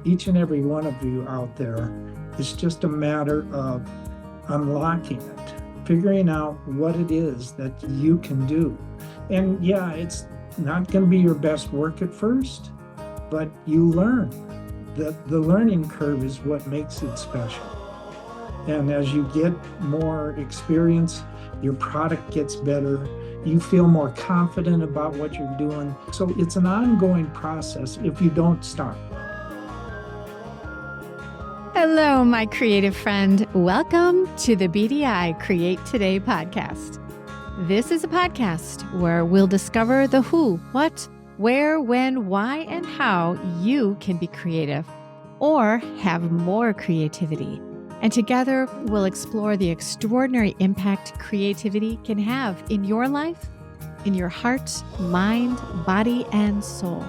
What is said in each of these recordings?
Each and every one of you out there, it's just a matter of unlocking it, figuring out what it is that you can do. And yeah, it's not going to be your best work at first, but you learn. The learning curve is what makes it special. And as you get more experience, your product gets better. You feel more confident about what you're doing. So it's an ongoing process if you don't stop. Hello, my creative friend. Welcome to the BDI Create Today podcast. This is a podcast where we'll discover the who, what, where, when, why, and how you can be creative or have more creativity. And together, we'll explore the extraordinary impact creativity can have in your life, in your heart, mind, body, and soul.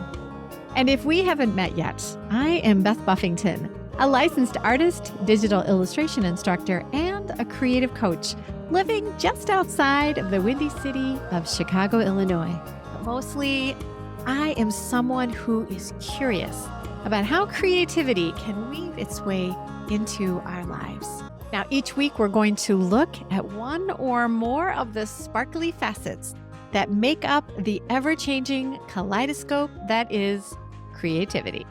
And if we haven't met yet, I am Beth Buffington, a licensed artist, digital illustration instructor, and a creative coach living just outside of the windy city of Chicago, Illinois. But mostly, I am someone who is curious about how creativity can weave its way into our lives. Now, each week we're going to look at one or more of the sparkly facets that make up the ever-changing kaleidoscope that is creativity.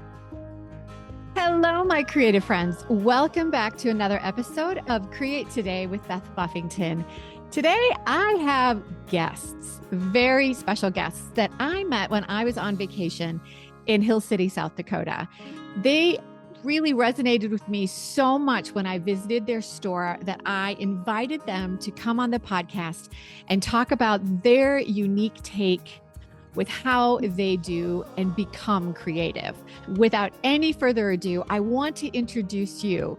Hello, my creative friends. Welcome back to another episode of Create Today with Beth Buffington. Today, I have guests, very special guests that I met when I was on vacation in Hill City, South Dakota. They really resonated with me so much when I visited their store that I invited them to come on the podcast and talk about their unique take with how they do and become creative. Without any further ado, I want to introduce you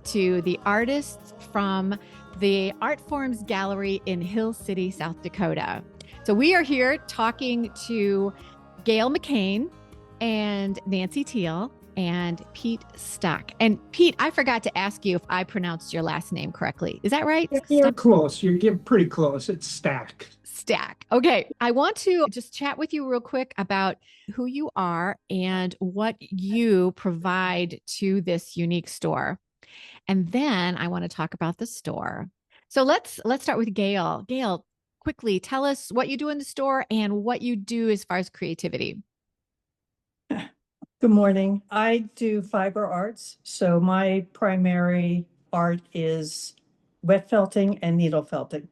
to the artists from the Art Forms Gallery in Hill City, South Dakota. So we are here talking to Gail McKane and Nancy Teal and Pete Stach. And Pete, I forgot to ask you if I pronounced your last name correctly. Is that right? You're close. You're getting pretty close. It's Stach. Stach. Okay. I want to just chat with you real quick about who you are and what you provide to this unique store. And then I want to talk about the store. So let's start with Gail. Gail, quickly tell us what you do in the store and what you do as far as creativity. Good morning. I do fiber arts. So my primary art is wet felting and needle felting.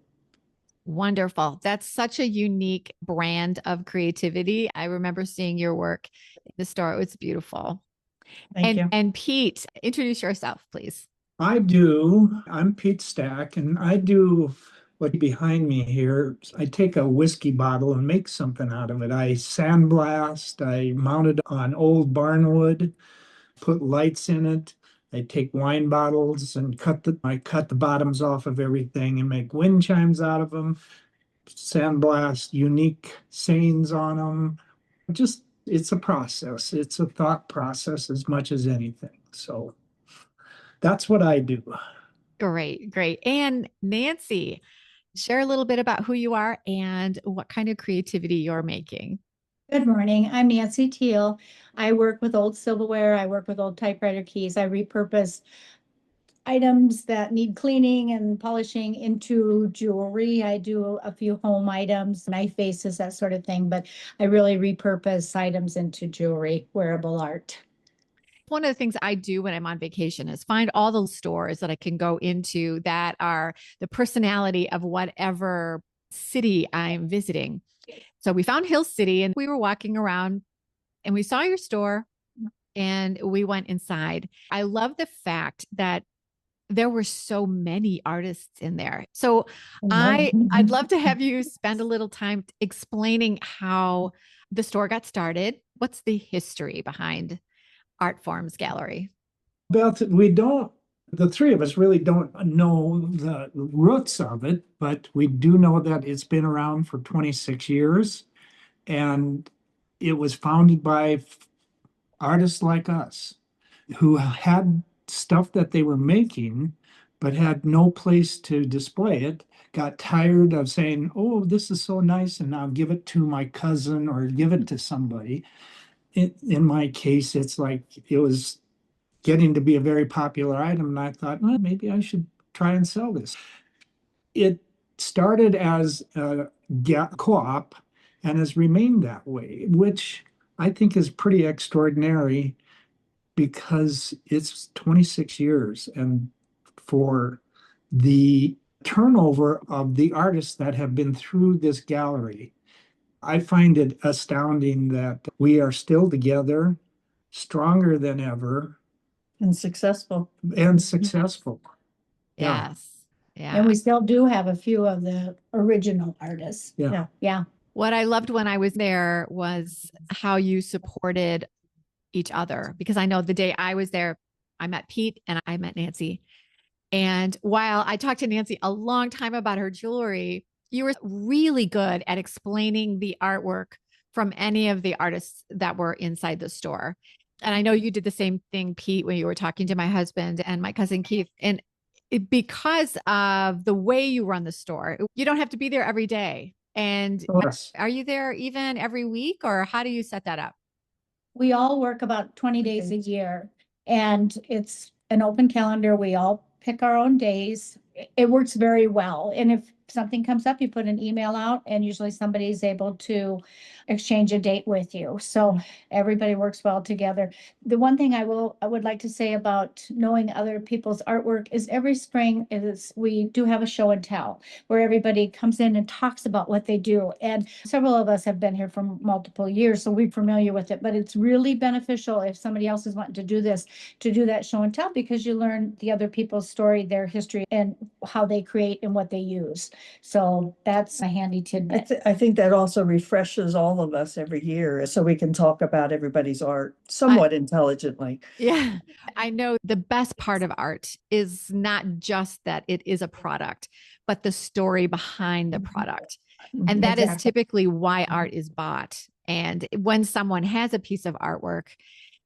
Wonderful. That's such a unique brand of creativity. I remember seeing your work in the store. It was beautiful. Thank you. And Pete, introduce yourself, please. I'm Pete Stach, and I do what's behind me here. I take a whiskey bottle and make something out of it. I sandblast, I mount it on old barnwood, put lights in it. I take wine bottles and I cut the bottoms off of everything and make wind chimes out of them, sandblast unique sayings on them. It's a process. It's a thought process as much as anything. So that's what I do. Great, great. And Nancy, share a little bit about who you are and what kind of creativity you're making. Good morning. I'm Nancy Teal. I work with old silverware. I work with old typewriter keys. I repurpose items that need cleaning and polishing into jewelry. I do a few home items, knife bases, that sort of thing, but I really repurpose items into jewelry, wearable art. One of the things I do when I'm on vacation is find all the stores that I can go into that are the personality of whatever city I'm visiting. So we found Hill City and we were walking around and we saw your store and we went inside. I love the fact that there were so many artists in there. So I'd love to have you spend a little time explaining how the store got started. What's the history behind Art Forms Gallery? Beth, the three of us really don't know the roots of it, but we do know that it's been around for 26 years. And it was founded by artists like us who had stuff that they were making, but had no place to display it, got tired of saying, oh, this is so nice, and now give it to my cousin or give it to somebody. in my case, it's like it was getting to be a very popular item. And I thought, well, maybe I should try and sell this. It started as a co-op and has remained that way, which I think is pretty extraordinary because it's 26 years. And for the turnover of the artists that have been through this gallery, I find it astounding that we are still together, stronger than ever, And successful. and successful. Yeah. Yes. And Yeah. we still do have a few of the original artists. Yeah. Yeah. What I loved when I was there was how you supported each other, because I know the day I was there, I met Pete and I met Nancy. And while I talked to Nancy a long time about her jewelry, you were really good at explaining the artwork from any of the artists that were inside the store. And I know you did the same thing, Pete, when you were talking to my husband and my cousin Keith. And because of the way you run the store, you don't have to be there every day. And Yes. are you there even every week, or how do you set that up? We all work about 20 days a year, and it's an open calendar. We all pick our own days. It works very well. And if something comes up, you put an email out, and usually somebody's able to exchange a date with you. So everybody works well together. The one thing I would like to say about knowing other people's artwork is every spring we do have a show and tell where everybody comes in and talks about what they do. And several of us have been here for multiple years, so we're familiar with it. But it's really beneficial if somebody else is wanting to do this, to do that show and tell, because you learn the other people's story, their history, and how they create and what they use. So that's a handy tidbit. I think that also refreshes all of us every year, so we can talk about everybody's art somewhat intelligently. Yeah. I know the best part of art is not just that it is a product, but the story behind the product. And that is Exactly. typically why art is bought. And when someone has a piece of artwork,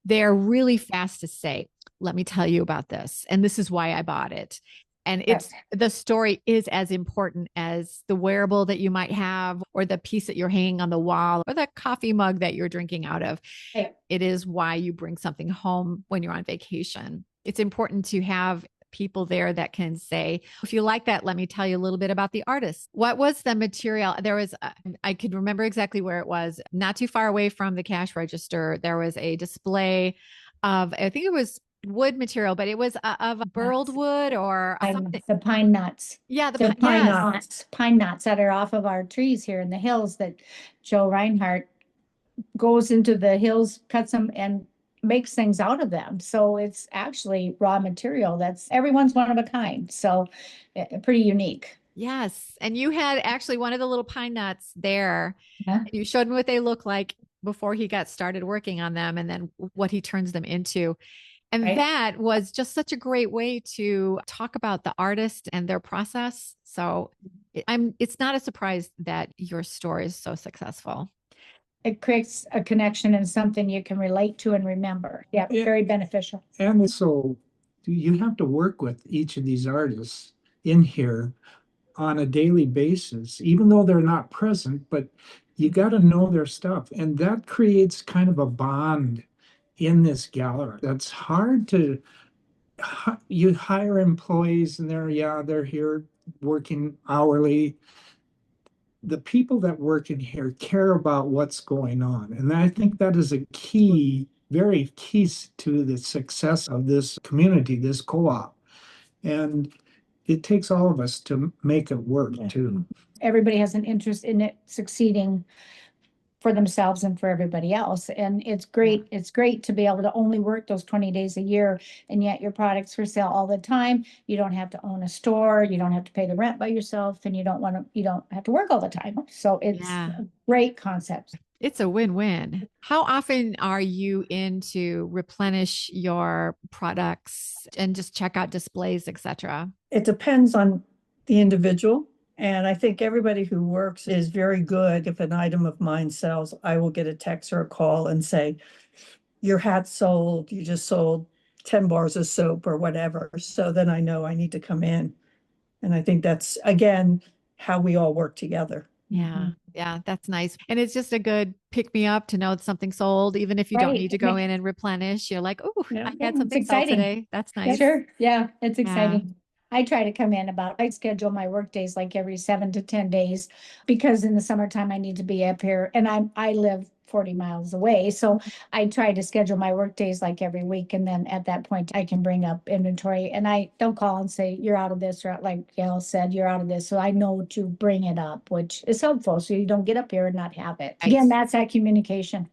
they're really fast to say, let me tell you about this. And this is why I bought it. And it's the story is as important as the wearable that you might have, or the piece that you're hanging on the wall, or the coffee mug that you're drinking out of. Right. It is why you bring something home when you're on vacation. It's important to have people there that can say, if you like that, let me tell you a little bit about the artist. What was the material? There was, I could remember exactly where it was, not too far away from the cash register. There was a display of, I think it was wood material, but it was of burled wood or something. The pine nuts. Yeah, The pine nuts that are off of our trees here in the hills that Joe Reinhardt goes into the hills, cuts them, and makes things out of them. So it's actually raw material. Everyone's one of a kind. So pretty unique. Yes. And you had actually one of the little pine nuts there. Yeah. You showed me what they look like before he got started working on them, and then what he turns them into. And Right. that was just such a great way to talk about the artist and their process. So it's not a surprise that your store is so successful. It creates a connection and something you can relate to and remember. Yeah, Yeah. very beneficial. And so you have to work with each of these artists in here on a daily basis, even though they're not present, but you got to know their stuff. And that creates kind of a bond in this gallery. That's hard to, you hire employees and they're here working hourly. The people that work in here care about what's going on. And I think that is a key, very key to the success of this community, this co-op. And it takes all of us to make it work too. Everybody has an interest in it succeeding for themselves and for everybody else. And it's great. It's great to be able to only work those 20 days a year, and yet your product's for sale all the time. You don't have to own a store. You don't have to pay the rent by yourself, and you don't have to work all the time. So it's a great concept. It's a win-win. How often are you in to replenish your products and just check out displays, etc.? It depends on the individual. And I think everybody who works is very good. If an item of mine sells, I will get a text or a call and say, your hat sold, you just sold 10 bars of soap or whatever. So then I know I need to come in. And I think that's, again, how we all work together. Yeah. Yeah. That's nice. And it's just a good pick me up to know that something sold, even if you don't Right. need to go in and replenish. You're like, oh, Yeah. I Yeah, had it's something sell exciting. today. That's nice. Sure. Yeah, it's Yeah. exciting. I try to come in I schedule my work days like every 7 to 10 days because in the summertime I need to be up here and I live 40 miles away. So I try to schedule my work days like every week. And then at that point I can bring up inventory and I don't call and say, you're out of this, or like Gail said, you're out of this. So I know to bring it up, which is helpful. So you don't get up here and not have it. Again, that's that communication.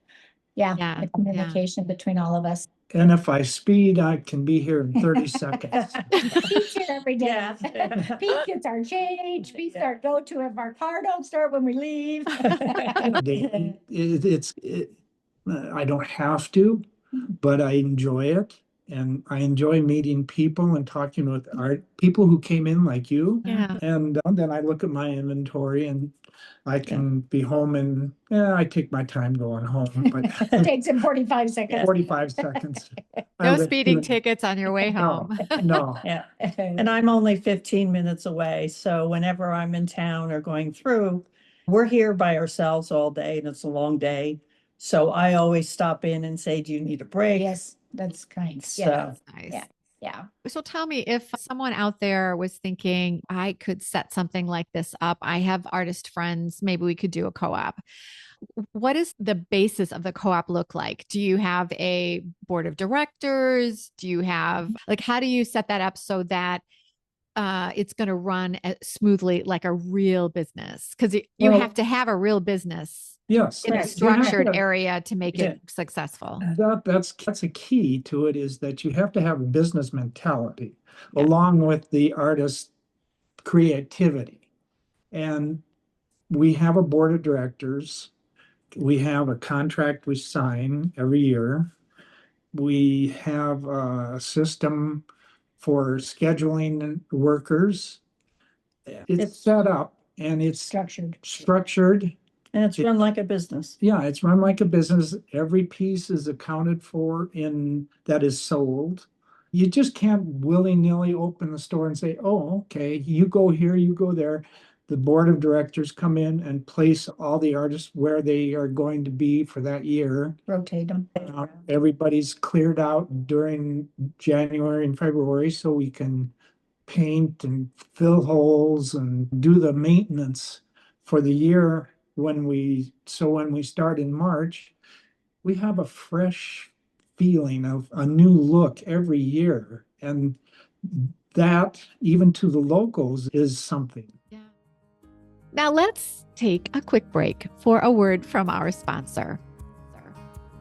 Yeah, Yeah. the communication between all of us. And if I speed, I can be here in 30 seconds. Pete's here every day. Yeah. Pete gets our change. Pete's our go-to if our car don't start when we leave. I don't have to, but I enjoy it. And I enjoy meeting people and talking with art people who came in like you. Yeah. And then I look at my inventory and I can be home and I take my time going home, but Takes him 45 seconds. 45 seconds. No speeding tickets on your way home. No. Yeah. And I'm only 15 minutes away. So whenever I'm in town or going through, we're here by ourselves all day and it's a long day. So I always stop in and say, do you need a break? Yes, that's kind. So, Yeah, Nice. Yeah. yeah. So tell me, if someone out there was thinking I could set something like this up, I have artist friends, maybe we could do a co-op. What does the basis of the co-op look like? Do you have a board of directors? Do you have how do you set that up so that it's going to run smoothly like a real business? Because you Well- have to have a real business Yes. in a Correct. structured Yeah. area to make Yeah. it successful. That's a key to it, is that you have to have a business mentality Yeah. along with the artist's creativity. And we have a board of directors. We have a contract we sign every year. We have a system for scheduling workers. It's set up and it's structured. And it's run like a business. Yeah, it's run like a business. Every piece is accounted for that is sold. You just can't willy-nilly open the store and say, oh, okay, you go here, you go there. The board of directors come in and place all the artists where they are going to be for that year. Rotate them. Everybody's cleared out during January and February so we can paint and fill holes and do the maintenance for the year. When we start in March, we have a fresh feeling of a new look every year. And that, even to the locals, is something. Yeah. Now let's take a quick break for a word from our sponsor.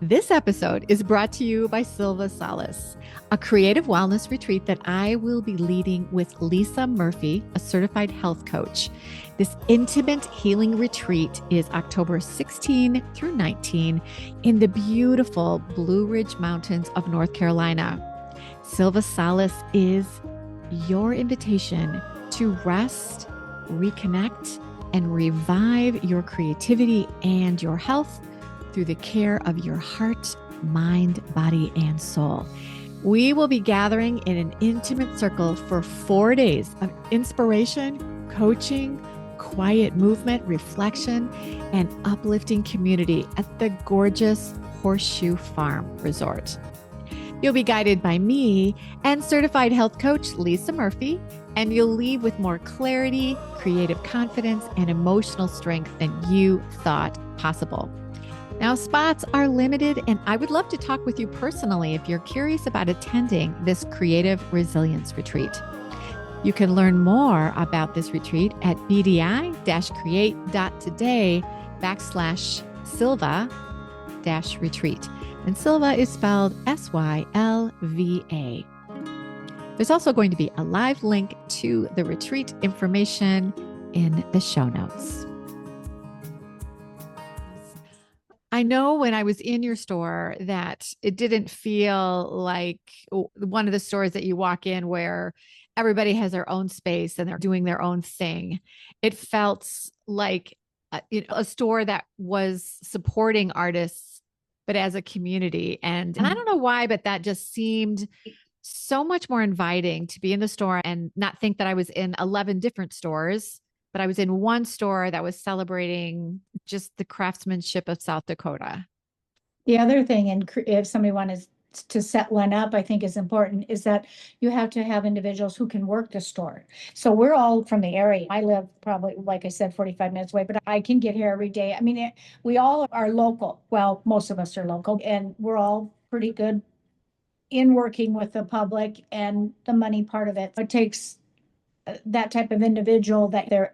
This episode is brought to you by Silva Solace, a creative wellness retreat that I will be leading with Lisa Murphy, a certified health coach. This intimate healing retreat is October 16 through 19 in the beautiful Blue Ridge Mountains of North Carolina. Silva Solace is your invitation to rest, reconnect, and revive your creativity and your health through the care of your heart, mind, body, and soul. We will be gathering in an intimate circle for 4 days of inspiration, coaching, quiet movement, reflection, and uplifting community at the gorgeous Horseshoe Farm Resort. You'll be guided by me and certified health coach Lisa Murphy, and you'll leave with more clarity, creative confidence, and emotional strength than you thought possible. Now, spots are limited, and I would love to talk with you personally if you're curious about attending this creative resilience retreat. You can learn more about this retreat at bdi-create.today/Silva-retreat. And Silva is spelled Sylva. There's also going to be a live link to the retreat information in the show notes. I know when I was in your store that it didn't feel like one of the stores that you walk in where everybody has their own space and they're doing their own thing. It felt like a store that was supporting artists, but as a community. And I don't know why, but that just seemed so much more inviting to be in the store and not think that I was in 11 different stores, but I was in one store that was celebrating just the craftsmanship of South Dakota. The other thing, and if somebody wanted to set one up, I think is important, is that you have to have individuals who can work the store. So we're all from the area. I live probably, like I said, 45 minutes away, but I can get here every day. I mean, we all are local. Well, most of us are local, and we're all pretty good in working with the public and the money part of it. It takes that type of individual that they're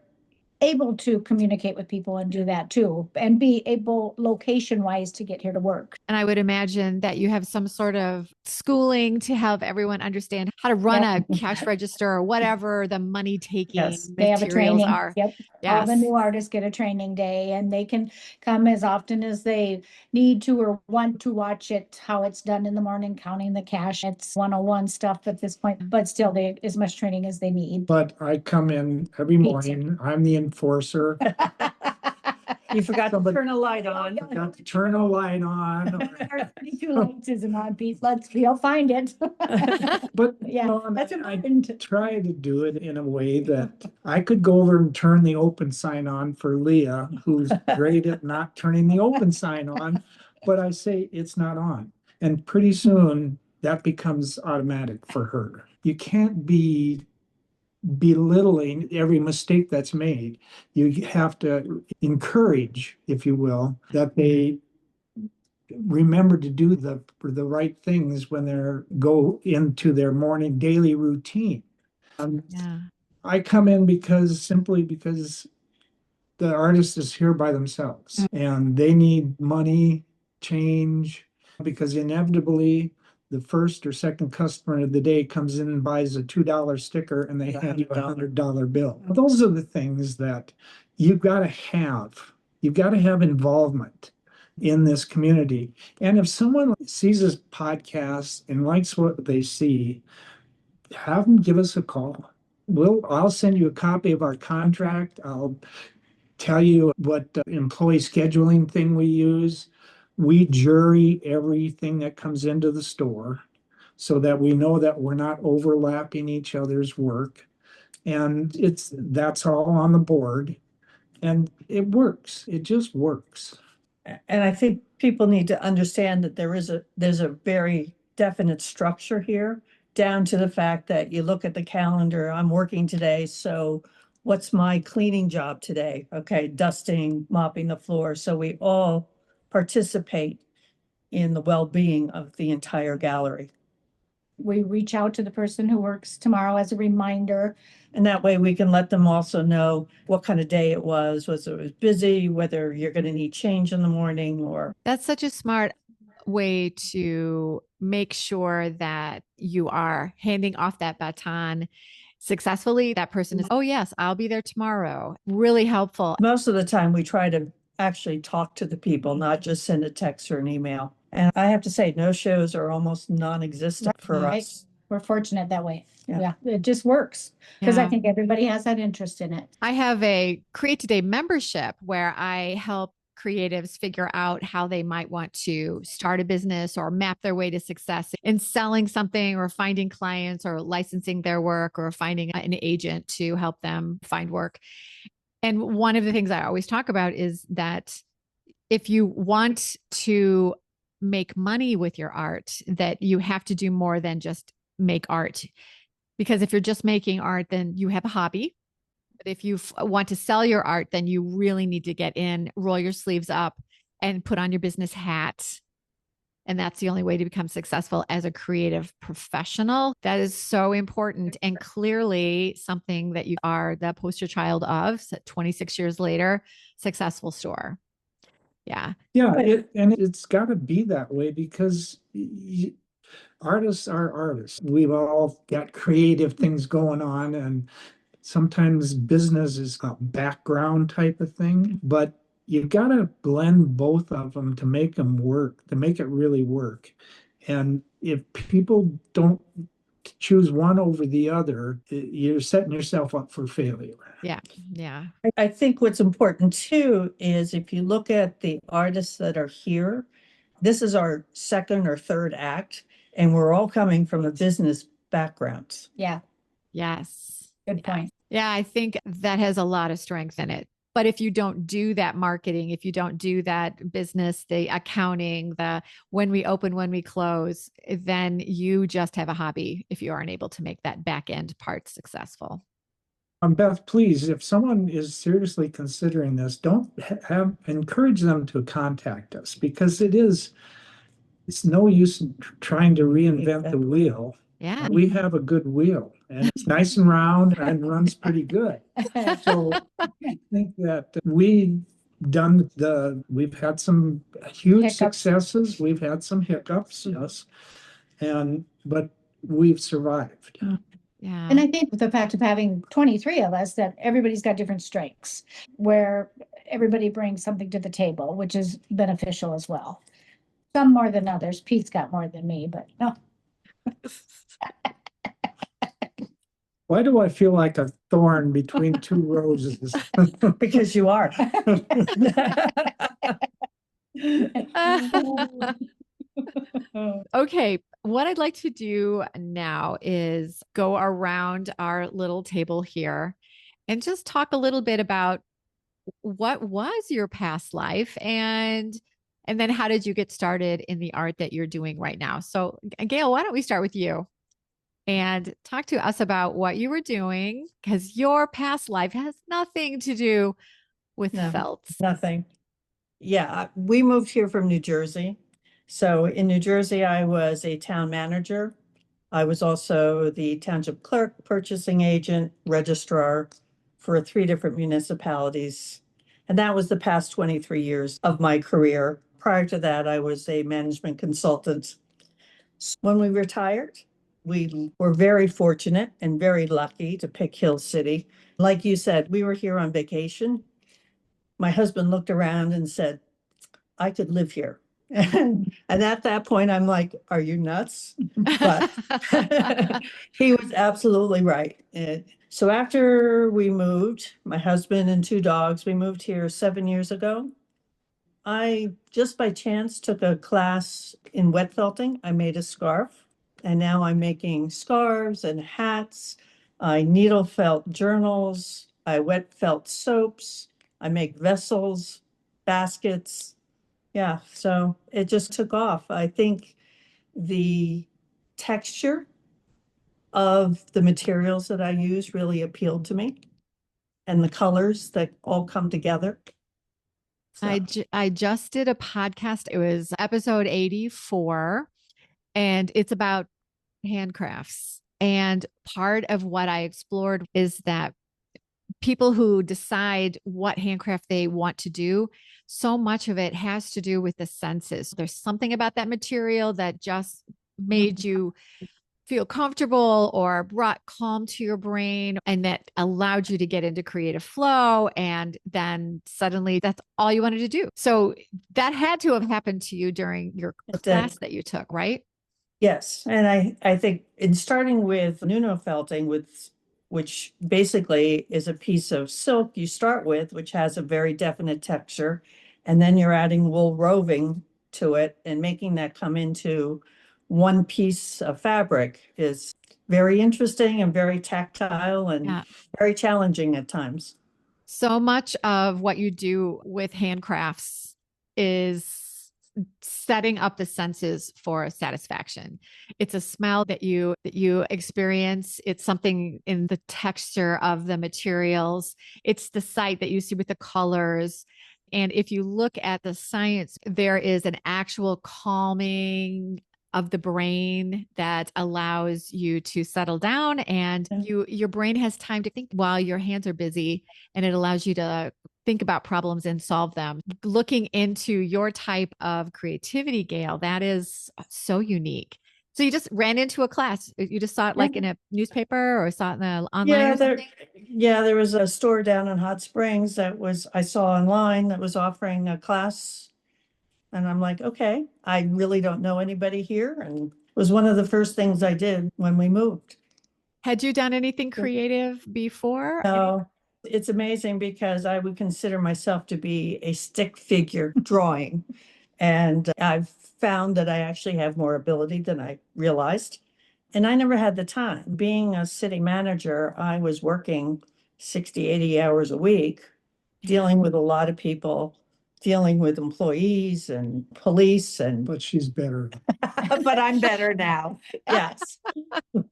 able to communicate with people and do that too, and be able location wise to get here to work. And I would imagine that you have some sort of schooling to help everyone understand how to run a cash register or whatever the money taking They have a materials training. are. Yep. All the new artists get a training day, and they can come as often as they need to or want to watch it, how it's done in the morning, counting the cash. It's 101 stuff at this point, but still they as much training as they need. But I come in every morning. I'm the enforcer. You forgot to turn a light on. Got to turn a light on. Our 22 lights isn't on, Pete. We'll find it. But Yeah, that's I important. try to do it in a way that I could go over and turn the open sign on for Leah, who's great at not turning the open sign on, but I say it's not on. And pretty soon that becomes automatic for her. You can't be belittling every mistake that's made. You have to encourage, if you will, that they remember to do the right things when they're go into their morning daily routine. Yeah. I come in simply because the artist is here by themselves and they need money, change, because inevitably the first or second customer of the day comes in and buys a $2 sticker and they hand you a $100 bill. Those are the things that you've got to have. You've got to have involvement in this community. And if someone sees this podcast and likes what they see, have them give us a call. I'll send you a copy of our contract. I'll tell you what employee scheduling thing we use. We jury everything that comes into the store so that we know that we're not overlapping each other's work. And that's all on the board. And it works. It just works. And I think people need to understand that there's a very definite structure here, down to the fact that you look at the calendar, I'm working today, so what's my cleaning job today? Okay, dusting, mopping the floor. So we all participate in the well-being of the entire gallery. We reach out to the person who works tomorrow as a reminder. And that way we can let them also know what kind of day it was busy, whether you're going to need change in the morning or. That's such a smart way to make sure that you are handing off that baton successfully. That person is, oh yes, I'll be there tomorrow. Really helpful. Most of the time we try to actually talk to the people, not just send a text or an email. And I have to say, no shows are almost non-existent for us. We're fortunate that way. Yeah, it just works because I think everybody has that interest in it. I have a Create.today membership where I help creatives figure out how they might want to start a business or map their way to success in selling something or finding clients or licensing their work or finding an agent to help them find work. And one of the things I always talk about is that if you want to make money with your art, that you have to do more than just make art. Because if you're just making art, then you have a hobby. But if you want to sell your art, then you really need to get in, roll your sleeves up, and put on your business hat. And that's the only way to become successful as a creative professional. That is so important. And clearly something that you are the poster child of, 26 years later, successful store. Yeah. Yeah, it's got to be that way because artists are artists. We've all got creative things going on, and sometimes business is a background type of thing, but you've got to blend both of them to make them work, to make it really work. And if people don't choose one over the other, you're setting yourself up for failure. Yeah. Yeah. I think what's important too is if you look at the artists that are here, this is our second or third act, and we're all coming from a business background. Yeah. Yes. Good point. Yeah, I think that has a lot of strength in it. But if you don't do that marketing, if you don't do that business, the accounting, the when we open, when we close, then you just have a hobby if you aren't able to make that back end part successful. Beth, please, if someone is seriously considering this, don't have encourage them to contact us because it's no use in trying to reinvent the wheel. Yeah. We have a good wheel and it's nice and round and runs pretty good. So I think that we've had some huge Hiccups. successes. We've had some hiccups, yes. But we've survived. Yeah. And I think the fact of having 23 of us, that everybody's got different strengths, where everybody brings something to the table, which is beneficial as well. Some more than others. Pete's got more than me, but no. Why do I feel like a thorn between two roses? Because you are. Okay, what I'd like to do now is go around our little table here and just talk a little bit about what was your past life and then how did you get started in the art that you're doing right now? So, Gail, why don't we start with you and talk to us about what you were doing because your past life has nothing to do with No. felts. Nothing. Yeah, we moved here from New Jersey. So in New Jersey, I was a town manager. I was also the township clerk, purchasing agent, registrar for 3 different municipalities. And that was the past 23 years of my career. Prior to that, I was a management consultant. When we retired, we were very fortunate and very lucky to pick Hill City. Like you said, we were here on vacation. My husband looked around and said, I could live here. And at that point, I'm like, are you nuts? But he was absolutely right. And so after we moved, my husband and 2 dogs, we moved here 7 years ago. I just by chance took a class in wet felting. I made a scarf and now I'm making scarves and hats. I needle felt journals. I wet felt soaps. I make vessels, baskets. Yeah, so it just took off. I think the texture of the materials that I use really appealed to me and the colors that all come together. So, I just did a podcast. It was episode 84, and it's about handcrafts. And part of what I explored is that people who decide what handcraft they want to do, so much of it has to do with the senses. There's something about that material that just made you feel comfortable or brought calm to your brain and that allowed you to get into creative flow. And then suddenly that's all you wanted to do. So that had to have happened to you during your class that you took, right? yes, and I think in starting with Nuno felting, which basically is a piece of silk you start with, which has a very definite texture, and then you're adding wool roving to it and making that come into one piece of fabric is very interesting and very tactile and Yeah. very challenging at times. So much of what you do with handcrafts is setting up the senses for satisfaction. It's a smell that you experience. It's something in the texture of the materials. It's the sight that you see with the colors. And if you look at the science, there is an actual calming of the brain that allows you to settle down and your brain has time to think while your hands are busy, and it allows you to think about problems and solve them. Looking into your type of creativity, Gail, that is so unique. So you just ran into a class. You just saw it like in a newspaper or saw it in the online or something? There was a store down in Hot Springs I saw online that was offering a class. And I'm like, okay, I really don't know anybody here. And it was one of the first things I did when we moved. Had you done anything creative before? No, it's amazing because I would consider myself to be a stick figure drawing. And I've found that I actually have more ability than I realized. And I never had the time. Being a city manager, I was working 60, 80 hours a week, dealing with a lot of people, dealing with employees and police and, But she's better. but I'm better now. Yes.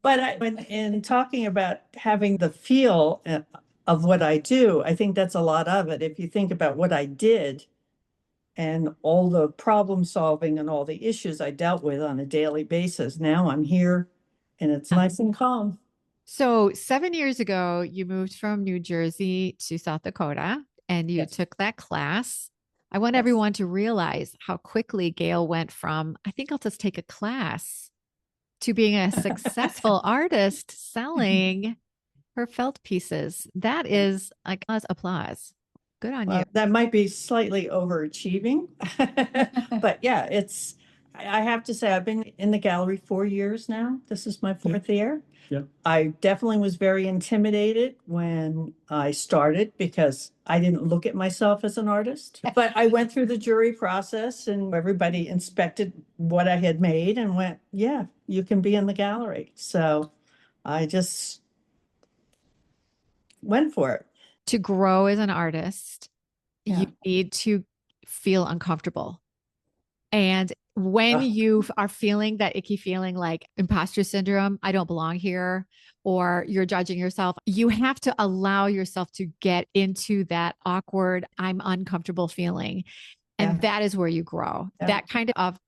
But in talking about having the feel of what I do, I think that's a lot of it. If you think about what I did and all the problem solving and all the issues I dealt with on a daily basis, now I'm here and it's nice and calm. So 7 years ago, you moved from New Jersey to South Dakota and you Yes. took that class. I want Yes. everyone to realize how quickly Gail went from, I think I'll just take a class, to being a successful artist selling her felt pieces. That is like applause. Good on you. Well, that might be slightly overachieving, but yeah, I have to say, I've been in the gallery 4 years now. This is my fourth year. Yeah. I definitely was very intimidated when I started because I didn't look at myself as an artist. But I went through the jury process and everybody inspected what I had made and went, yeah, you can be in the gallery. So I just went for it. To grow as an artist, Yeah. you need to feel uncomfortable. And when you are feeling that icky feeling like imposter syndrome, I don't belong here, or you're judging yourself, you have to allow yourself to get into that awkward, I'm uncomfortable feeling. And Yeah. that is where you grow. Yeah. That kind of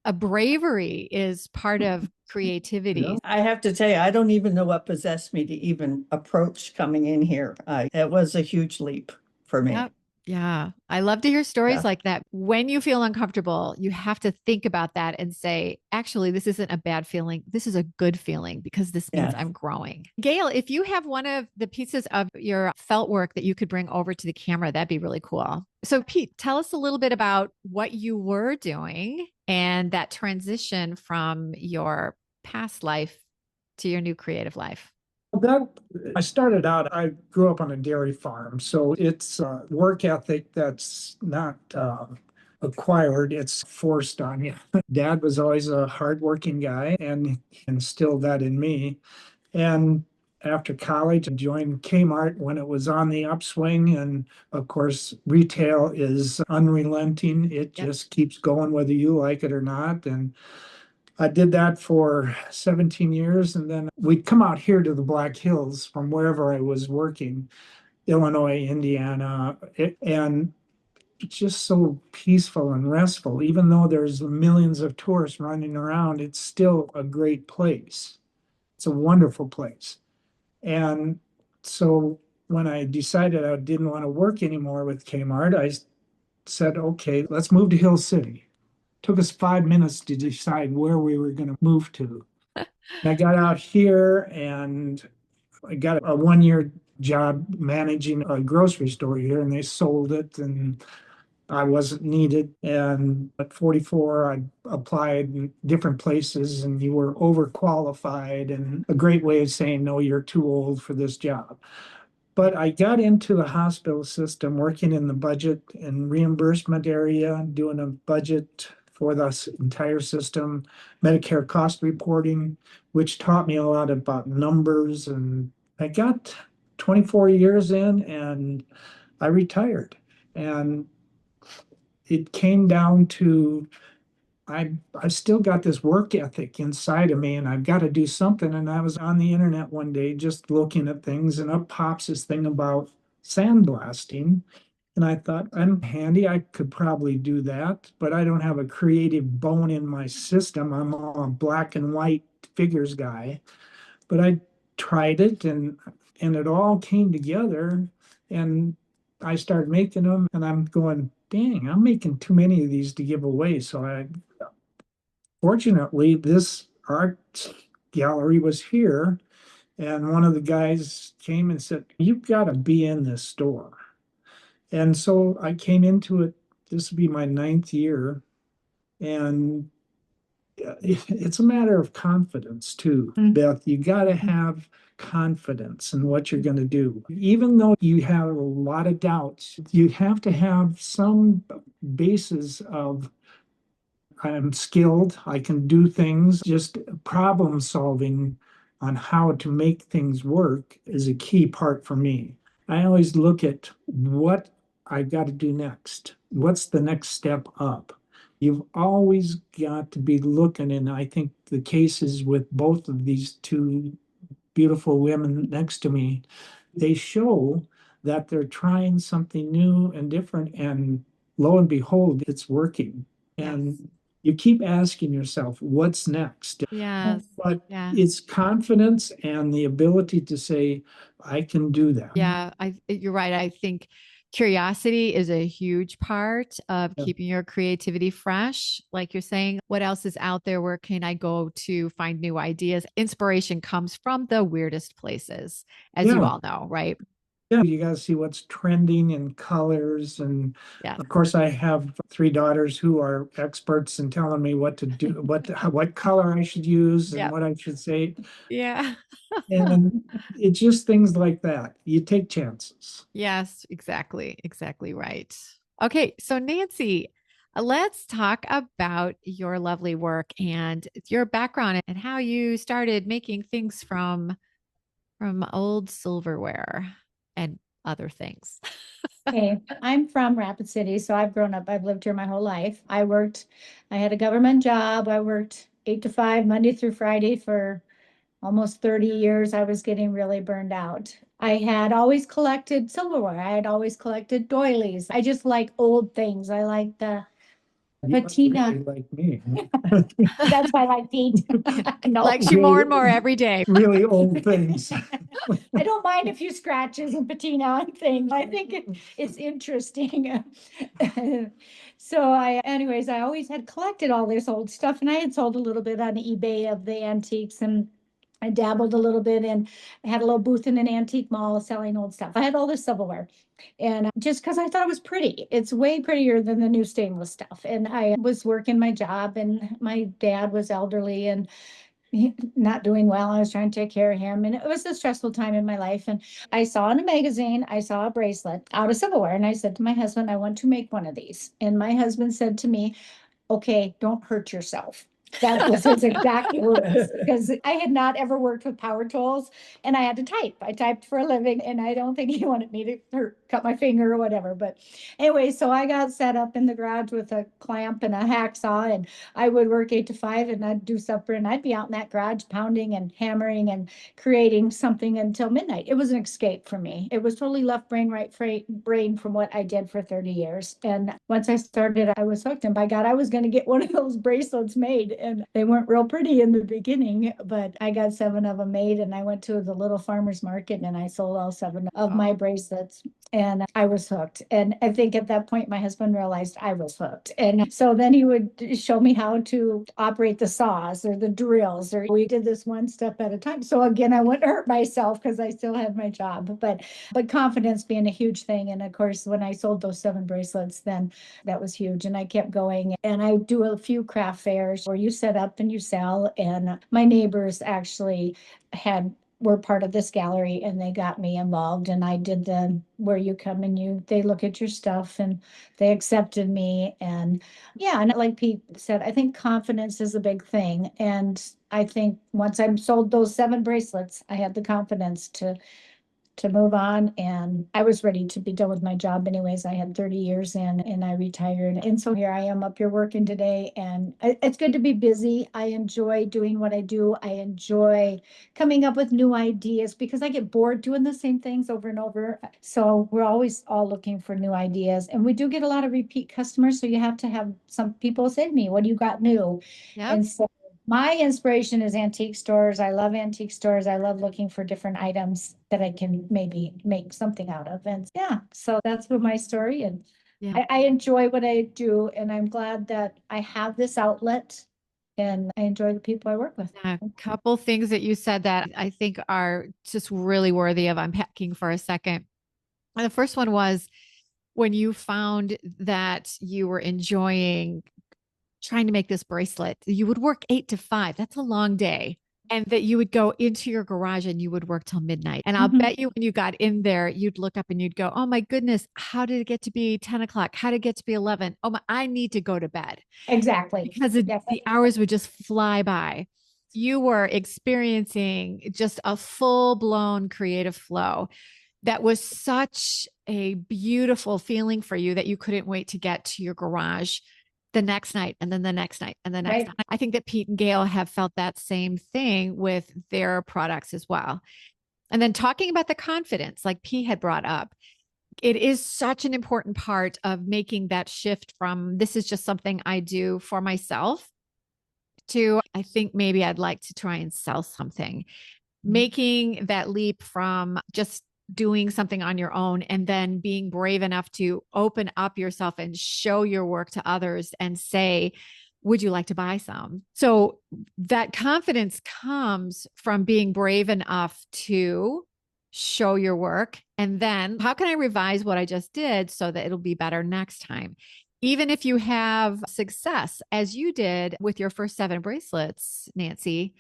a bravery is part of creativity. Yeah. I have to tell you, I don't even know what possessed me to even approach coming in here. It was a huge leap for me. Yep. Yeah. I love to hear stories Yeah. like that. When you feel uncomfortable, you have to think about that and say, actually, this isn't a bad feeling. This is a good feeling because this means Yeah. I'm growing. Gail, if you have one of the pieces of your felt work that you could bring over to the camera, that'd be really cool. So, Pete, tell us a little bit about what you were doing and that transition from your past life to your new creative life. I started out, I grew up on a dairy farm, so it's a work ethic that's not acquired, it's forced on you. Dad was always a hardworking guy and he instilled that in me. And after college, I joined Kmart when it was on the upswing. And of course, retail is unrelenting. It Yep. just keeps going whether you like it or not. And I did that for 17 years. And then we'd come out here to the Black Hills from wherever I was working, Illinois, Indiana, and it's just so peaceful and restful. Even though there's millions of tourists running around, it's still a great place. It's a wonderful place. And so when I decided I didn't want to work anymore with Kmart, I said, okay, let's move to Hill City. Took us 5 minutes to decide where we were going to move to. And I got out here and I got a 1 year job managing a grocery store here, and they sold it and I wasn't needed. And at 44, I applied in different places and you were overqualified, and a great way of saying, no, you're too old for this job. But I got into the hospital system working in the budget and reimbursement area, doing a budget for the entire system, Medicare cost reporting, which taught me a lot about numbers. And I got 24 years in and I retired. And it came down to I've still got this work ethic inside of me and I've got to do something. And I was on the internet one day just looking at things and up pops this thing about sandblasting. And I thought, I'm handy, I could probably do that, but I don't have a creative bone in my system. I'm a black and white figures guy. But I tried it and it all came together and I started making them and I'm going, dang, I'm making too many of these to give away. So fortunately, this art gallery was here and one of the guys came and said, you've got to be in this store. And so I came into it, this will be my 9th year. And it's a matter of confidence too, Beth. You got to have confidence in what you're going to do. Even though you have a lot of doubts, you have to have some basis of I'm skilled, I can do things, just problem solving on how to make things work is a key part for me. I always look at what I got to do next. What's the next step up? You've always got to be looking, and I think the case is with both of these two beautiful women next to me. They show that they're trying something new and different, and lo and behold, it's working. Yes. And you keep asking yourself, what's next? Yes. But Yeah. it's confidence and the ability to say, I can do that. Yeah, you're right. I think curiosity is a huge part of Yeah. keeping your creativity fresh. Like you're saying, what else is out there? Where can I go to find new ideas? Inspiration comes from the weirdest places, as you Yeah. all know, right? Yeah, you got to see what's trending in colors. And Yeah. of course, I have three daughters who are experts in telling me what to do, what color I should use and Yep. what I should say. Yeah. And it's just things like that. You take chances. Yes, exactly. Exactly right. Okay, so Nancy, let's talk about your lovely work and your background and how you started making things from old silverware and other things. Okay, I'm from Rapid City, so I've lived here my whole life. I had a government job. I worked 8 to 5, Monday through Friday for almost 30 years. I was getting really burned out. I had always collected silverware. I had always collected doilies. I just like old things. I like the You must patina. really like me. That's why I like Pete. No. Likes you more and more every day. Really old things. I don't mind a few scratches and patina on things. I think it's interesting. Anyways, I always had collected all this old stuff, and I had sold a little bit on eBay of the antiques, and I dabbled a little bit, and I had a little booth in an antique mall selling old stuff. I had all this silverware. And just because I thought it was pretty, it's way prettier than the new stainless stuff. And I was working my job, and my dad was elderly, and not doing well. I was trying to take care of him, and it was a stressful time in my life. And I saw in a magazine, I saw a bracelet out of silverware, and I said to my husband, I want to make one of these. And my husband said to me, okay, don't hurt yourself. That was his exact words, because I had not ever worked with power tools, and I had to type. I typed for a living, and I don't think he wanted me to cut my finger or whatever. But anyway, so I got set up in the garage with a clamp and a hacksaw, and I would work 8 to 5, and I'd do supper, and I'd be out in that garage pounding and hammering and creating something until midnight. It was an escape for me. It was totally left brain, right brain from what I did for 30 years. And once I started, I was hooked. And by God, I was going to get one of those bracelets made. And they weren't real pretty in the beginning, but I got 7 of them made. And I went to the little farmer's market, and I sold all 7 of my bracelets. And I was hooked. And I think at that point, my husband realized I was hooked. And so then he would show me how to operate the saws or the drills, or we did this one step at a time. So again, I wouldn't hurt myself because I still had my job, but confidence being a huge thing. And of course, when I sold those 7 bracelets, then that was huge. And I kept going. And I do a few craft fairs where you set up and you sell. And my neighbors actually were part of this gallery, and they got me involved, and I did the where you come and they look at your stuff, and they accepted me. And yeah, and like Pete said, I think confidence is a big thing. And I think once I sold those 7 bracelets, I had the confidence to move on, and I was ready to be done with my job anyways. I had 30 years in, and I retired. And so here I am up here working today, and it's good to be busy. I enjoy doing what I do. I enjoy coming up with new ideas because I get bored doing the same things over and over. So we're always all looking for new ideas, and we do get a lot of repeat customers. So you have to have some people say to me, what do you got new? Yep. And so my inspiration is antique stores. I love antique stores. I love looking for different items that I can maybe make something out of. And yeah, so that's what my story. And Yeah. I enjoy what I do, and I'm glad that I have this outlet, and I enjoy the people I work with. A couple things that you said that I think are just really worthy of unpacking for a second. And the first one was when you found that you were enjoying trying to make this bracelet, you would work 8 to 5. That's a long day. And that you would go into your garage and you would work till midnight. And I'll bet you when you got in there, you'd look up and you'd go, oh my goodness, how did it get to be 10 o'clock? How did it get to be 11? Oh my, I need to go to bed. Exactly. Because the hours would just fly by. You were experiencing just a full-blown creative flow that was such a beautiful feeling for you that you couldn't wait to get to your garage the next night and then the next night and the next night. I think that Pete and Gail have felt that same thing with their products as well. And then talking about the confidence, like Pete had brought up, it is such an important part of making that shift from this is just something I do for myself to I think maybe I'd like to try and sell something. Making that leap from just doing something on your own and then being brave enough to open up yourself and show your work to others and say, would you like to buy some? So that confidence comes from being brave enough to show your work. And then how can I revise what I just did so that it'll be better next time? Even if you have success, as you did with your first 7 bracelets, Nancy,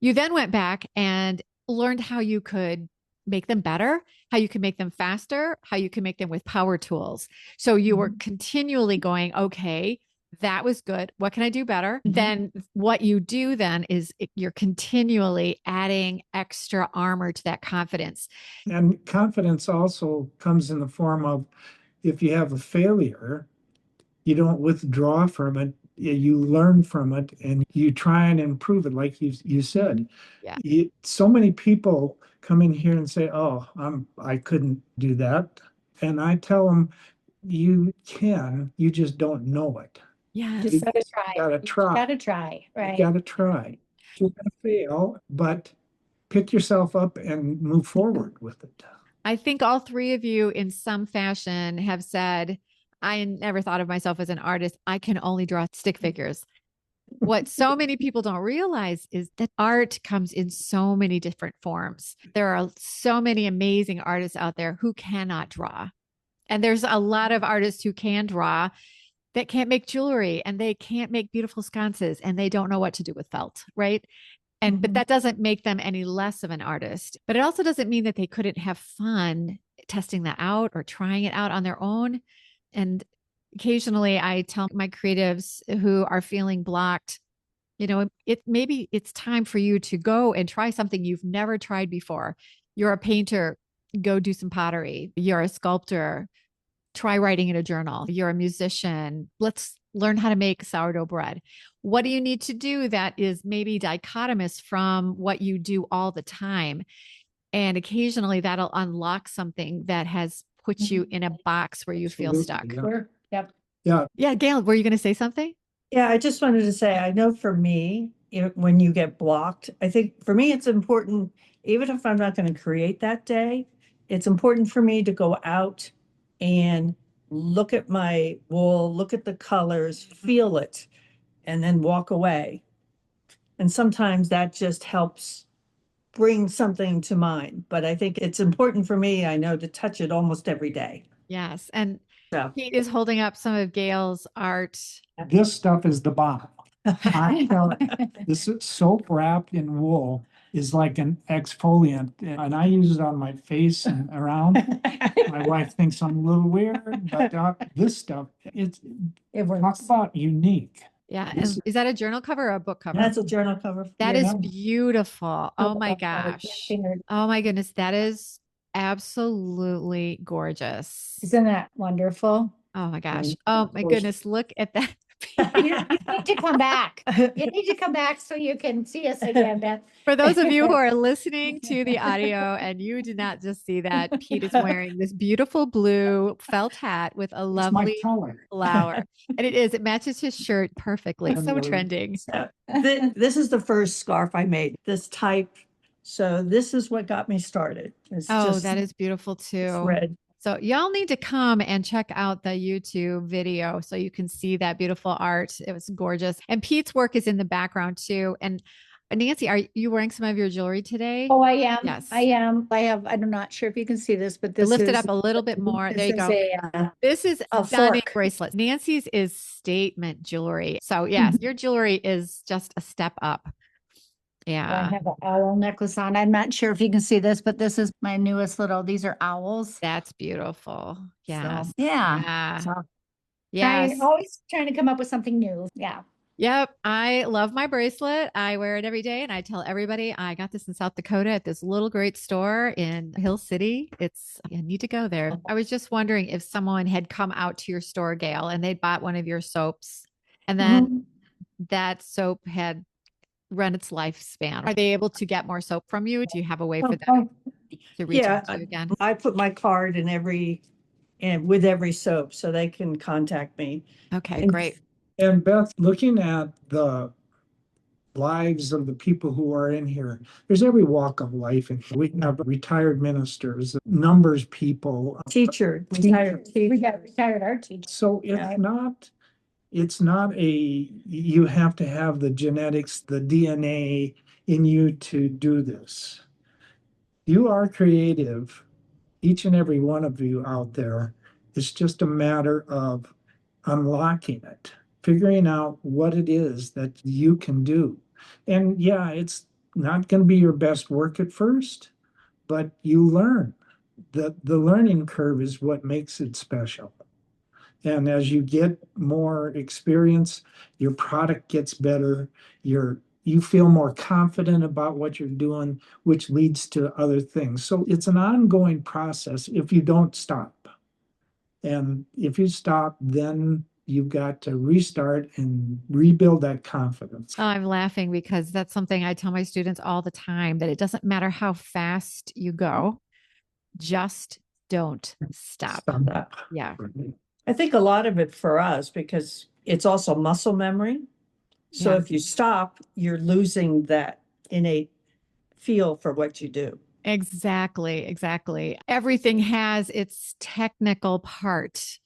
you then went back and learned how you could make them better, how you can make them faster, how you can make them with power tools. So you were continually going, okay, that was good. What can I do better? Then what you do then is you're continually adding extra armor to that confidence. And confidence also comes in the form of if you have a failure, you don't withdraw from it. You learn from it and you try and improve it, like you said. Yeah. So many people come in here and say, "Oh, I couldn't do that," and I tell them, "You can. You just don't know it. Yeah. Just gotta try. Gotta try. Gotta try, right? You gotta try. You're gonna fail, but pick yourself up and move forward with it." I think all 3 of you in some fashion have said, I never thought of myself as an artist. I can only draw stick figures. What so many people don't realize is that art comes in so many different forms. There are so many amazing artists out there who cannot draw. And there's a lot of artists who can draw that can't make jewelry and they can't make beautiful sconces and they don't know what to do with felt, right? But that doesn't make them any less of an artist. But it also doesn't mean that they couldn't have fun testing that out or trying it out on their own. And occasionally I tell my creatives who are feeling blocked, maybe it's time for you to go and try something you've never tried before. You're a painter, go do some pottery. You're a sculptor, try writing in a journal. You're a musician, let's learn how to make sourdough bread. What do you need to do that is maybe dichotomous from what you do all the time? And occasionally that'll unlock something that has put you in a box where you feel stuck. Yeah. Sure. Yep. Yeah. Yeah, Gail, were you going to say something? Yeah, I just wanted to say, I know for me, when you get blocked, I think for me, it's important, even if I'm not going to create that day, it's important for me to go out and look at my wool, look at the colors, feel it, and then walk away. And sometimes that just helps bring something to mind. But I think it's important for me, I know, to touch it almost every day. Yes. And So Pete is holding up some of Gail's art. This stuff is the bomb. I tell it, this soap wrapped in wool is like an exfoliant, and I use it on my face and around. My wife thinks I'm a little weird, but this stuff, It talk works. about unique. Yeah. This And is that a journal cover or a book cover? That's a journal cover. That Yeah. is beautiful. Oh my gosh. Oh my goodness. That is absolutely gorgeous. Isn't that wonderful? Oh my gosh. Oh my goodness. Look at that. You need to come back. You need to come back so you can see us again, Beth. For those of you who are listening to the audio and you did not just see that, Pete is wearing this beautiful blue felt hat with a It's my lovely color. flower. And it matches his shirt perfectly. So trending. So, this is the first scarf I made, this type. So this is what got me started. It's Oh, just that is beautiful too. thread. So y'all need to come and check out the YouTube video so you can see that beautiful art. It was gorgeous. And Pete's work is in the background too. And Nancy, are you wearing some of your jewelry today? Oh, I am. Yes. I am. I'm not sure if you can see this, but this Lift is it up a little bit more. There you this go. is This is a stunning fork. bracelet. Nancy's is statement jewelry. So yes, your jewelry is just a step up. I Yeah. have an owl necklace on. I'm not sure if you can see this, but this is my newest these are owls. That's beautiful. Yes. So, yeah. Yeah. So Yes. always trying to come up with something new. Yeah. Yep. I love my bracelet. I wear it every day and I tell everybody I got this in South Dakota at this little great store in Hill City. I need to go there. I was just wondering if someone had come out to your store, Gail, and they'd bought one of your soaps and then Mhm. that soap had run its lifespan. Are they able to get more soap from you? Do you have a way for them Oh, to reach yeah, out to you again? I put my card and with every soap so they can contact me. Okay, And great. And Beth, looking at the lives of the people who are in here, there's every walk of life. And we have retired ministers, numbers people. retired We teacher. got retired art teachers. So it's not you have to have the genetics, the DNA in you to do this. You are creative, each and every one of you out there. It's just a matter of unlocking it, figuring out what it is that you can do. And yeah, it's not going to be your best work at first, but you learn. The learning curve is what makes it special. And as you get more experience, your product gets better. You feel more confident about what you're doing, which leads to other things. So it's an ongoing process if you don't stop. And if you stop, then you've got to restart and rebuild that confidence. Oh, I'm laughing because that's something I tell my students all the time that it doesn't matter how fast you go, just don't stop. Stop. Yeah. I think a lot of it for us, because it's also muscle memory. So Yeah. if you stop, you're losing that innate feel for what you do. Exactly, exactly. Everything has its technical part,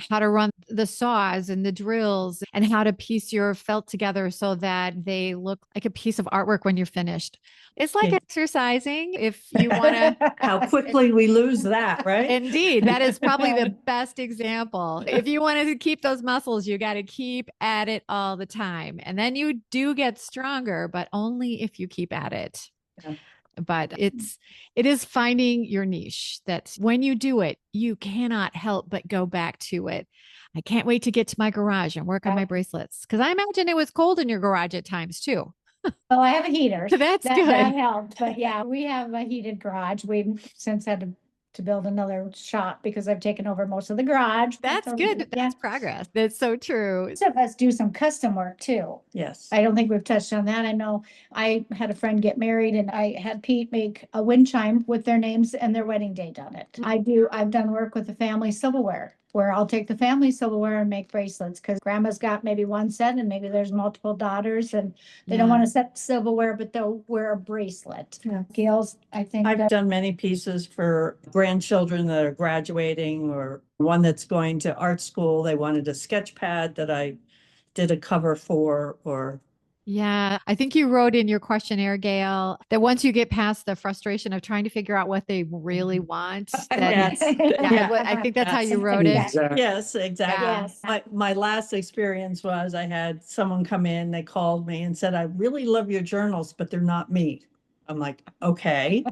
how to run the saws and the drills and how to piece your felt together so that they look like a piece of artwork when you're finished. It's like Yeah. exercising. If you want to, How quickly we lose that, right? indeed, that is probably the best example. If you want to keep those muscles, you got to keep at it all the time. And then you do get stronger, but only if you keep at it. Yeah. But it is finding your niche that when you do it, you cannot help but go back to it. I can't wait to get to my garage and work on my bracelets because I imagine it was cold in your garage at times too. Well, I have a heater. So that's That good. helped, but yeah, we have a heated garage. We've since had to build another shop because I've taken over most of the garage. That's good. That's progress. That's so true. Most of us do some custom work too. Yes. I don't think we've touched on that. I know I had a friend get married and I had Pete make a wind chime with their names and their wedding date on it. I've done work with the family silverware where I'll take the family silverware and make bracelets because grandma's got maybe one set and maybe there's multiple daughters and they don't want to set silverware, but they'll wear a bracelet. Yeah. Gail's, I think I've done many pieces for grandchildren that are graduating or one that's going to art school. They wanted a sketch pad that I did a cover for, or Yeah, I think you wrote in your questionnaire, Gail, that once you get past the frustration of trying to figure out what they really want, that yes. I think that's how you wrote it. Exactly. Yes, exactly. Yes. My last experience was I had someone come in, they called me and said, I really love your journals, but they're not me. I'm like, okay,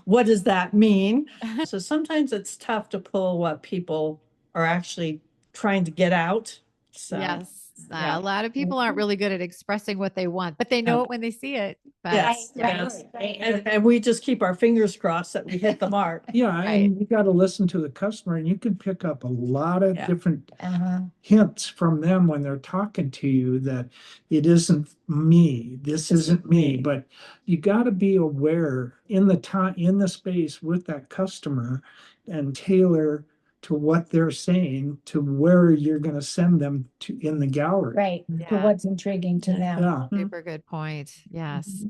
what does that mean? So sometimes it's tough to pull what people are actually trying to get out. So, Yes. yeah. A lot of people aren't really good at expressing what they want, but they know it when they see it. But Yes, yes. And we just keep our fingers crossed that we hit the mark. Yeah, Right. and you got to listen to the customer, and you can pick up a lot of Yeah. different Uh-huh. hints from them when they're talking to you that it isn't me, this isn't me, but you got to be aware in the time, in the space with that customer and tailor to what they're saying to where you're going to send them to in the gallery. Right, to Yeah. what's intriguing to them. Yeah. super good point. Yes.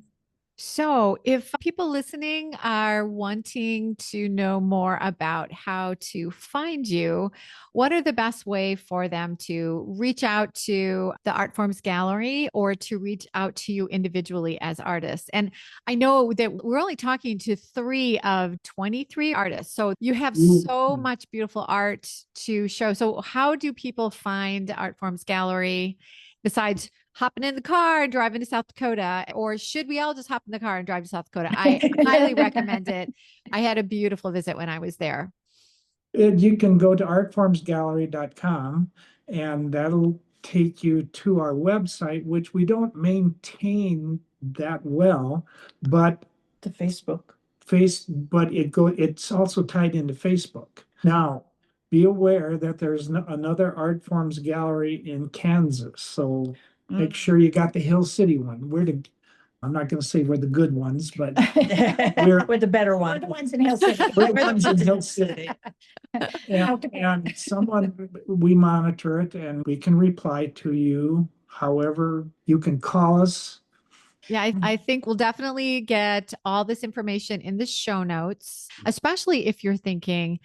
So, if people listening are wanting to know more about how to find you, what are the best way for them to reach out to the Art Forms Gallery or to reach out to you individually as artists? And I know that we're only talking to 3 of 23 artists. So, you have so much beautiful art to show. So, how do people find Art Forms Gallery besides hopping in the car and driving to South Dakota? Or should we all just hop in the car and drive to South Dakota? I highly recommend it. I had a beautiful visit when I was there. You can go to artformsgallery.com and that'll take you to our website, which we don't maintain that well, but The Facebook. it's also tied into Facebook. Now, be aware that there's another art forms gallery in Kansas, so make sure you got the Hill City one. I'm not going to say we're the good ones, but We're the better We're one. the ones in Hill City. we're the ones in Hill City. Okay. And we monitor it and we can reply to you. However, you can call us. Yeah, I think we'll definitely get all this information in the show notes, especially if you're thinking,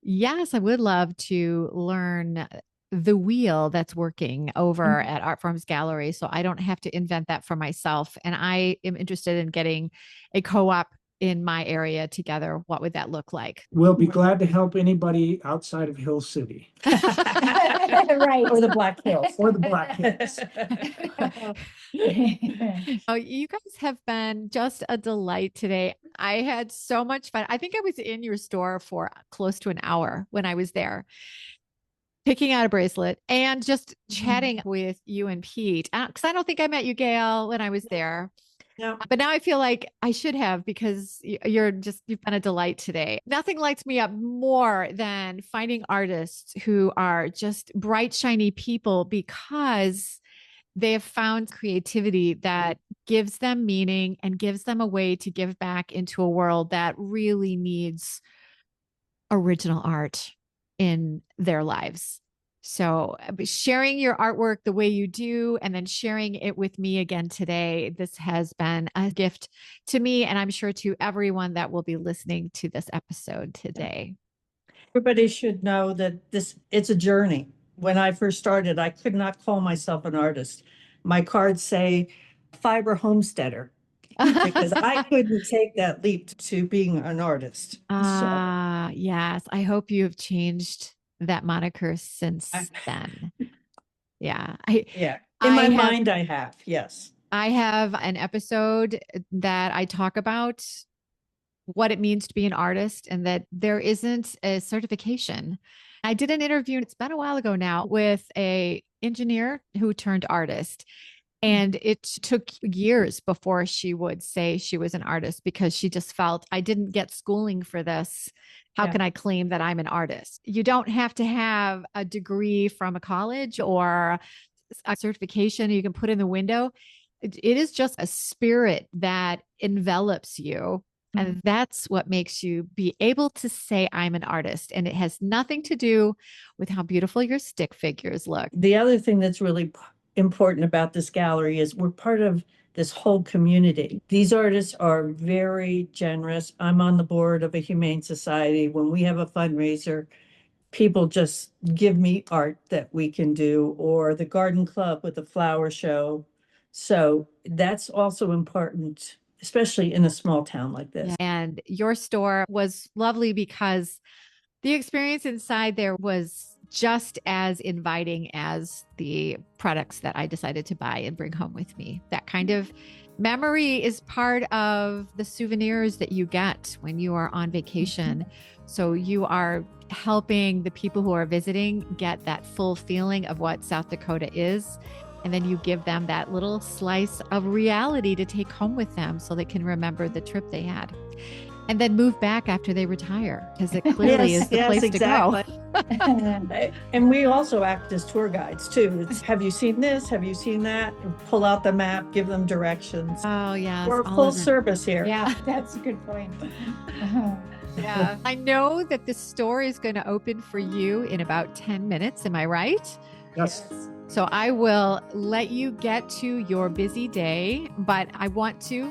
yes, I would love to learn the wheel that's working over at Art Forms Gallery, so I don't have to invent that for myself. And I am interested in getting a co-op in my area together. What would that look like? We'll be glad to help anybody outside of Hill City Right. Or the Black Hills. or the Black Hills. Oh, you guys have been just a delight today. I had so much fun. I think I was in your store for close to an hour when I was there, picking out a bracelet and just chatting with you and Pete. Because I don't think I met you, Gail, when I was there. No. But now I feel like I should have, because you've been a delight today. Nothing lights me up more than finding artists who are just bright, shiny people because they have found creativity that gives them meaning and gives them a way to give back into a world that really needs original art in their lives. So sharing your artwork the way you do, and then sharing it with me again today, this has been a gift to me, and I'm sure to everyone that will be listening to this episode today. Everybody should know that it's a journey. When I first started, I could not call myself an artist. My cards say fiber homesteader because I couldn't take that leap to being an artist. Yes. I hope you have changed that moniker since then. Yeah. In my mind, I have. Yes. I have an episode that I talk about what it means to be an artist and that there isn't a certification. I did an interview, it's been a while ago now, with an engineer who turned artist. And it took years before she would say she was an artist because she just felt, I didn't get schooling for this. How can I claim that I'm an artist? You don't have to have a degree from a college or a certification you can put in the window. It is just a spirit that envelops you. And that's what makes you be able to say, I'm an artist. And it has nothing to do with how beautiful your stick figures look. The other thing that's really important about this gallery is we're part of this whole community. These artists are very generous. I'm on the board of a humane society. When we have a fundraiser, people just give me art that we can do, or the garden club with the flower show. So that's also important, especially in a small town like this. And your store was lovely because the experience inside there was just as inviting as the products that I decided to buy and bring home with me. That kind of memory is part of the souvenirs that you get when you are on vacation. So you are helping the people who are visiting get that full feeling of what South Dakota is. And then you give them that little slice of reality to take home with them so they can remember the trip they had. And then move back after they retire, because it clearly is the place to go. And we also act as tour guides too. Have you seen this? Have you seen that? Pull out the map, give them directions. Oh, yeah. We're full service here. Yeah, that's a good point. Yeah. I know that the store is going to open for you in about 10 minutes. Am I right? Yes. So I will let you get to your busy day, but I want to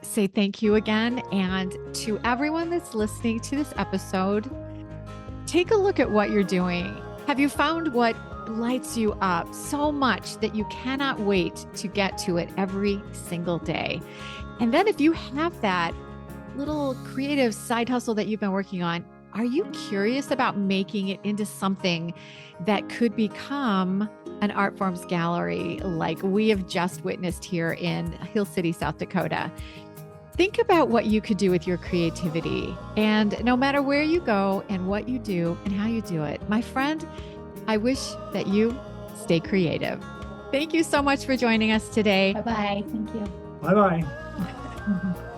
say thank you again. And to everyone that's listening to this episode, take a look at what you're doing. Have you found what lights you up so much that you cannot wait to get to it every single day? And then if you have that little creative side hustle that you've been working on, are you curious about making it into something that could become an art forms gallery like we have just witnessed here in Hill City, South Dakota? Think about what you could do with your creativity. And no matter where you go and what you do and how you do it, my friend, I wish that you stay creative. Thank you so much for joining us today. Bye-bye. Thank you. Bye-bye.